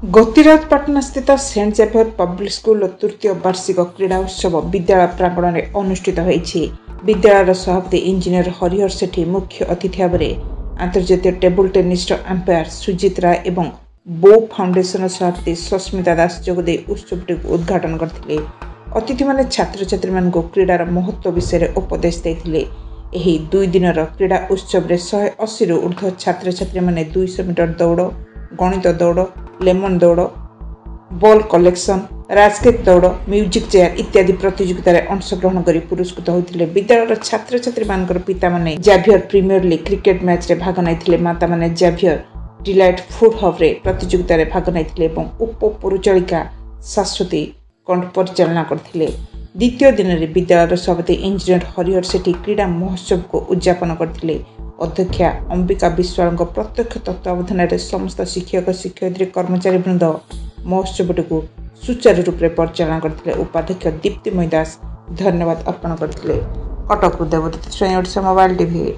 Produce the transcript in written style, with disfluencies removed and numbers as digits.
गोतिराज पटना स्थित Saint Xavier public school तृतीय वार्षिक क्रीड़ा उत्सव विद्यालय प्रांगण में अनुष्ठित होईछि। विद्यालय सभापति इंजीनियर हरिहर सेठी मुख्य अतिथि भाव अंतर्जातीय टेबुल टेनिस अंपायर सुजित राय एवं बो फाउंडेशन सभापति सस्मिता दास जोगदे उत्सव उद्घाटन करथिले। अतिथि माने छात्र छात्री मान क्रीडार महत्व विषय उपदेश देथिले। एही 2 दिनर क्रीड़ा उत्सव रे 180 रु ऊर्ध्व छात्र छात्री माने 200 मीटर दौड़, गणित दौड़, लेमन दौड़, बॉल कलेक्शन, राजकेट दौड़, म्यूजिक चेयर इत्यादि प्रतियोगिता अंशग्रहण कर पुरस्कृत होते। विद्यालय छात्र छात्री मान पिता माने Xavier premier league cricket match रे भाग नहीं। माता माने जेवियर डिलाइट फूड हब रे प्रतियोगिता रे भाग नहीं उप परिचालिका शाश्वती कंठ परिचालना करथिले। द्वितीय दिन में विद्यालय सभापति इंजीनियर हरिहर सेठी क्रीड़ा महोत्सव को उद्यापन करथिले। अध्यक्षा अंबिका विश्वाल प्रत्यक्ष तत्वावधान में समस्त शिक्षक शिक्षयित्री कर्मचारी वृंद महोत्सव को सुचारू रूप से परिचालना करथिले। उपाध्यक्ष दीप्तिमयी दास धन्यवाद अर्पण करथिले। कटक देवदत्त स्वयं मोबाइल टीवी।